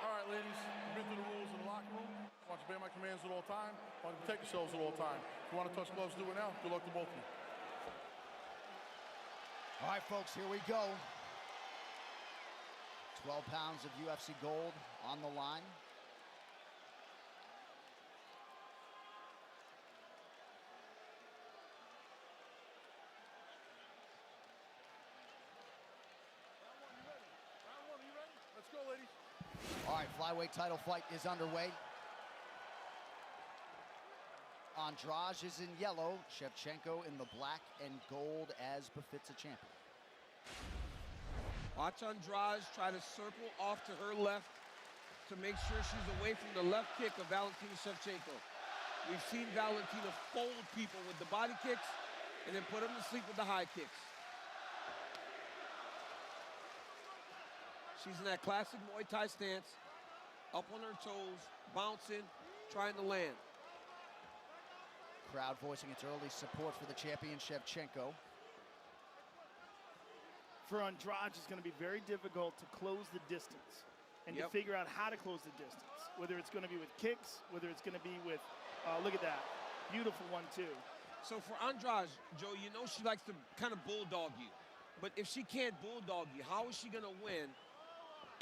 All right, ladies, you've been through the rules in the locker room. I want you to obey my commands at all time. I want you to protect yourselves at all time. If you want to touch gloves, do it now. Good luck to both of you. All right, folks, here we go. 12 pounds of UFC gold on the line. Round one, are you ready? Let's go, ladies. All right, flyweight title fight is underway. Andrade is in yellow, Shevchenko in the black and gold as befits a champion. Watch Andrade try to circle off to her left to make sure she's away from the left kick of Valentina Shevchenko. We've seen Valentina fold people with the body kicks and then put them to sleep with the high kicks. She's in that classic Muay Thai stance, up on her toes, bouncing, trying to land. Crowd voicing its early support for the champion, Shevchenko. For Andrade, it's going to be very difficult to close the distance and to figure out how to close the distance. Whether it's going to be with kicks, whether it's going to be with, look at that, beautiful 1-2. So for Andrade, Joe, you know she likes to kind of bulldog you. But if she can't bulldog you, how is she going to win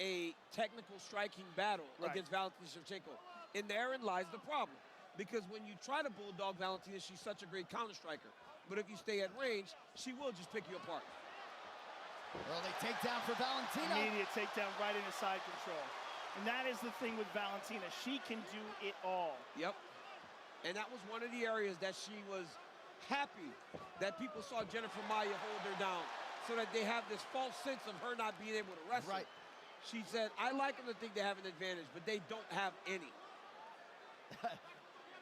a technical striking battle against Valentina Shevchenko? And therein lies the problem. Because when you try to bulldog Valentina, she's such a great counter striker. But if you stay at range, she will just pick you apart. Early takedown for Valentina. Immediate takedown right into side control. And that is the thing with Valentina. She can do it all. Yep. And that was one of the areas that she was happy that people saw Jennifer Maia hold her down so that they have this false sense of her not being able to wrestle. Right. She said, I like them to think they have an advantage, but they don't have any.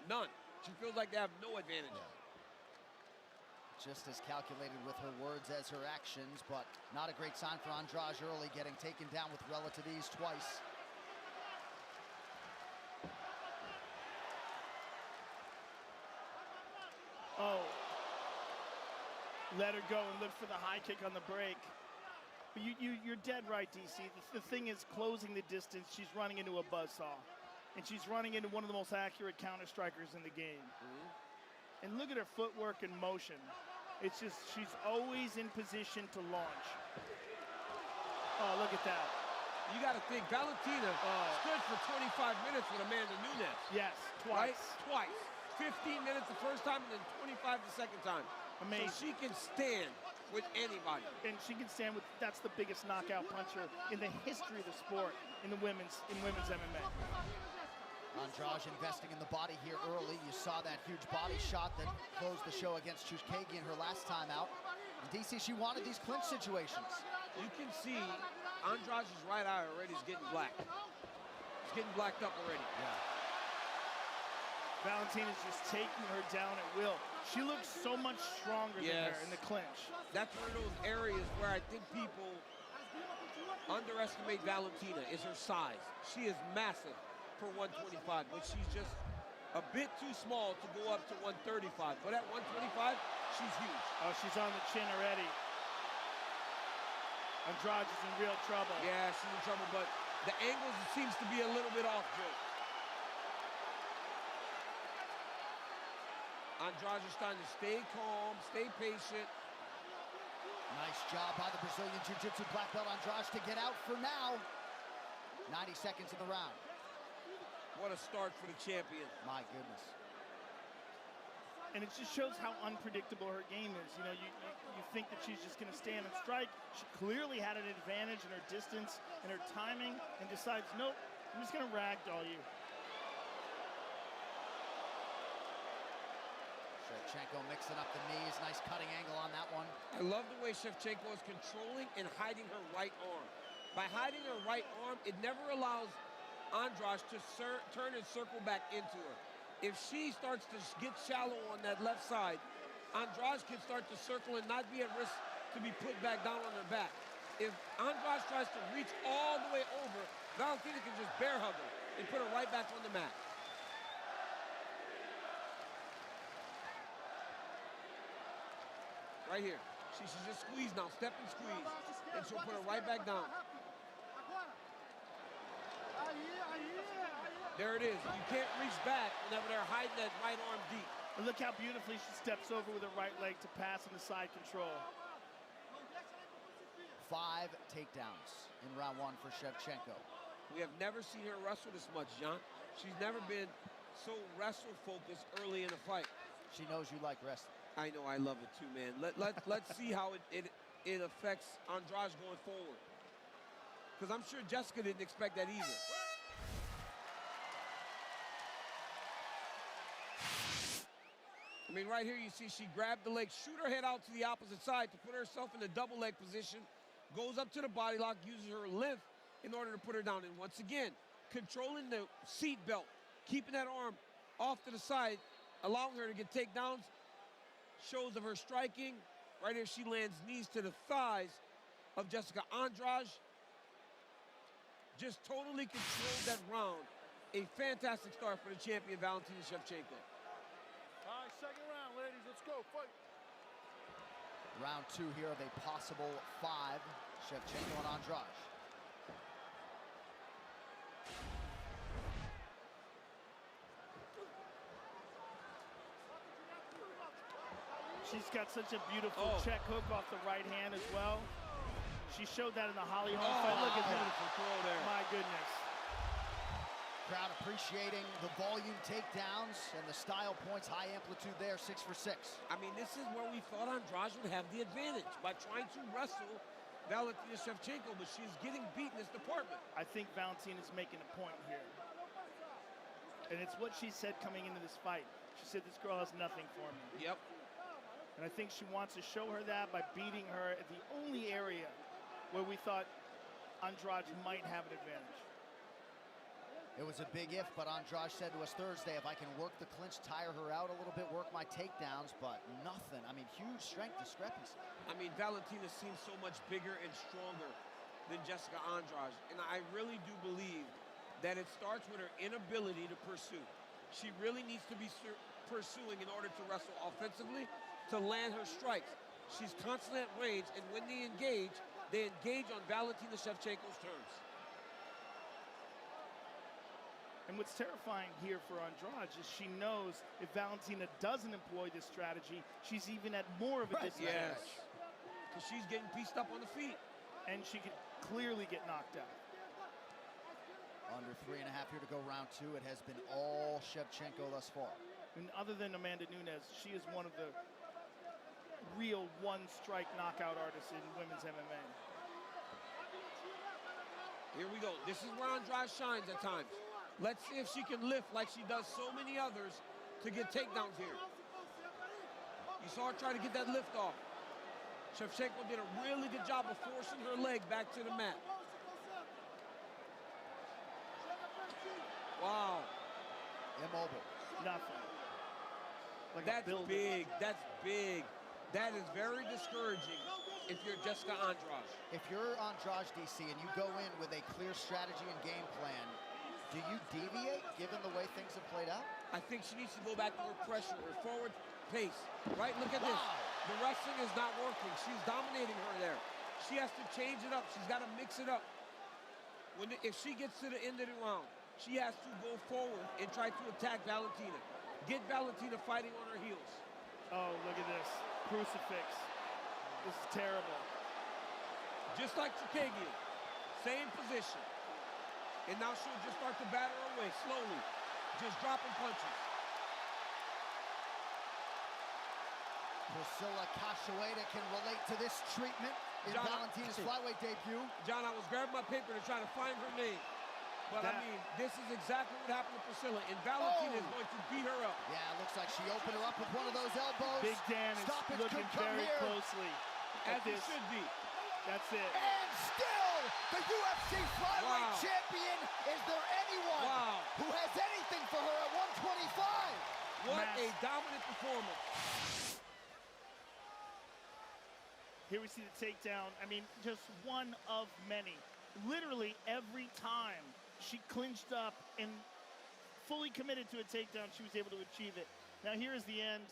None. She feels like they have no advantage. Yeah. Just as calculated with her words as her actions, but not a great sign for Andrade early, getting taken down with relative ease twice. Oh. Let her go and look for the high kick on the break. But you're dead right, DC. The thing is closing the distance. She's running into a buzzsaw. And she's running into one of the most accurate counter strikers in the game. And look at her footwork and motion. It's just, she's always in position to launch. Oh, look at that. You got to think, Valentina stood for 25 minutes with Amanda Nunes. Yes, twice. Right? Twice. 15 minutes the first time and then 25 the second time. Amazing. So she can stand with anybody. And she can stand with, that's the biggest knockout puncher in the history of the sport in women's MMA. Andrade investing in the body here early. You saw that huge body shot that closed the show against Chushkagi in her last time out. And DC, she wanted these clinch situations. You can see Andrade's right eye already is getting black. It's getting blacked up already. Yeah. Valentina's just taking her down at will. She looks so much stronger than her in the clinch. That's one of those areas where I think people underestimate Valentina, is her size. She is massive for 125, but she's just a bit too small to go up to 135. But at 125, she's huge. Oh, she's on the chin already. Andrade is in real trouble. Yeah, she's in trouble, but the angles seems to be a little bit off, Joe. Andrade is trying to stay calm, stay patient. Nice job by the Brazilian Jiu-Jitsu black belt Andrade to get out for now. 90 seconds in the round. What a start for the champion. My goodness. And it just shows how unpredictable her game is. You know, you think that she's just going to stand and strike. She clearly had an advantage in her distance and her timing and decides, nope, I'm just going to ragdoll you. Shevchenko mixing up the knees. Nice cutting angle on that one. I love the way Shevchenko is controlling and hiding her right arm. By hiding her right arm, it never allows Andrade to turn and circle back into her. If she starts to get shallow on that left side, Andrade can start to circle and not be at risk to be put back down on her back. If Andrade tries to reach all the way over, Valentina can just bear hug her and put her right back on the mat. Right here. She should just squeeze now, step and squeeze. And she'll put her right back down. There it is. You can't reach back whenever they're hiding that right arm deep. And look how beautifully she steps over with her right leg to pass in the side control. 5 takedowns in round 1 for Shevchenko. We have never seen her wrestle this much, John. She's never been so wrestle-focused early in a fight. She knows you like wrestling. I know, I love it too, man. Let's see how it affects Andrade going forward. Because I'm sure Jessica didn't expect that either. I mean, right here you see she grabbed the leg, shoot her head out to the opposite side to put herself in a double leg position, goes up to the body lock, uses her length in order to put her down. And once again, controlling the seat belt, keeping that arm off to the side, allowing her to get takedowns, shows of her striking. Right here she lands knees to the thighs of Jessica. Andrade just totally controlled that round. A fantastic start for the champion, Valentina Shevchenko. All right, second round, ladies. Let's go. Fight. Round 2 here of a possible 5. Shevchenko and Andrade. She's got such a beautiful check hook off the right hand as well. She showed that in the Holly Holm fight. Look at that. Throw there. My goodness. Crowd appreciating the volume takedowns and the style points, high amplitude there, 6 for 6. I mean, this is where we thought Andrade would have the advantage by trying to wrestle Valentina Shevchenko, but she's getting beat in this department. I think Valentina's making a point here. And it's what she said coming into this fight. She said, this girl has nothing for me. Yep. And I think she wants to show her that by beating her at the only area where we thought Andrade might have an advantage. It was a big if, but Andrade said to us Thursday, if I can work the clinch, tire her out a little bit, work my takedowns, but nothing. I mean, huge strength discrepancy. I mean, Valentina seems so much bigger and stronger than Jessica Andrade. And I really do believe that it starts with her inability to pursue. She really needs to be pursuing in order to wrestle offensively, to land her strikes. She's constantly at range, and when they engage on Valentina Shevchenko's terms. And what's terrifying here for Andrade is she knows if Valentina doesn't employ this strategy, she's even at more of a disadvantage. Yes, because she's getting pieced up on the feet. And she could clearly get knocked out. Under 3.5 here to go round 2. It has been all Shevchenko thus far. And other than Amanda Nunes, she is one of the real one-strike knockout artists in women's MMA. Here we go. This is where Andrade shines at times. Let's see if she can lift like she does so many others to get takedowns here. You saw her try to get that lift off. Shevchenko did a really good job of forcing her leg back to the mat. Wow. Immobile. Nothing. Like That's big. That's big. That is very discouraging if you're Jessica Andrade. If you're Andrade, DC, and you go in with a clear strategy and game plan, do you deviate given the way things have played out? I think she needs to go back to her pressure, her forward pace. Right, look at this. The wrestling is not working. She's dominating her there. She has to change it up. She's got to mix it up. If she gets to the end of the round, she has to go forward and try to attack Valentina. Get Valentina fighting on her heels. Oh, look at this. Crucifix. This is terrible. Just like Chikagian. Same position. And now she'll just start to batter her away slowly. Just dropping punches. Priscilla Cachoeira can relate to this treatment in Valentina's flyweight debut. John, I was grabbing my paper to try to find her name. But I mean, this is exactly what happened to Priscilla, and Valentina is going to beat her up. Yeah, it looks like she opened her up with one of those elbows. Big Dan is looking very closely. As it should be. That's it. And still, the UFC flyweight champion. Is there anyone who has anything for her at 125? What a dominant performance. Here we see the takedown. I mean, just one of many. Literally every time she clinched up and fully committed to a takedown, she was able to achieve it. Now here's the end.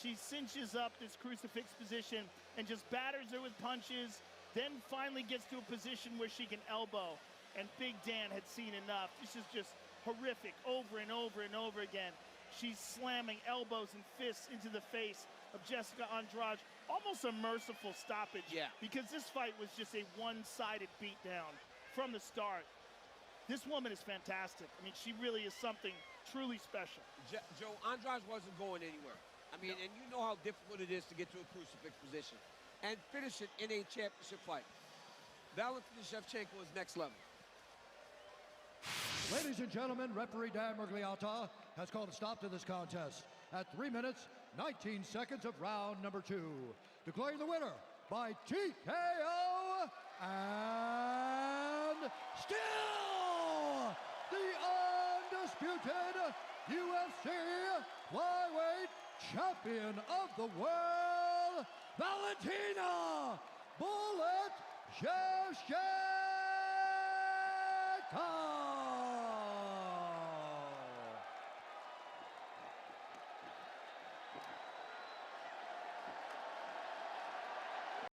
She cinches up this crucifix position and just batters her with punches, then finally gets to a position where she can elbow. and Big Dan had seen enough. This is just horrific over and over and over again. She's slamming elbows and fists into the face of Jessica Andrade. Almost a merciful stoppage. Yeah. Because this fight was just a one-sided beatdown from the start. This woman is fantastic. I mean, she really is something truly special. Joe, Andrade wasn't going anywhere. I mean, and you know how difficult it is to get to a crucifix position and finish it in a championship fight. Valentina Shevchenko is next level. Ladies and gentlemen, referee Dan Murgliata has called a stop to this contest at 3 minutes, 19 seconds of round number 2. Declaring the winner by TKO and still the undisputed UFC flyweight champion of the world, Valentina "Bullet" Shevchenko.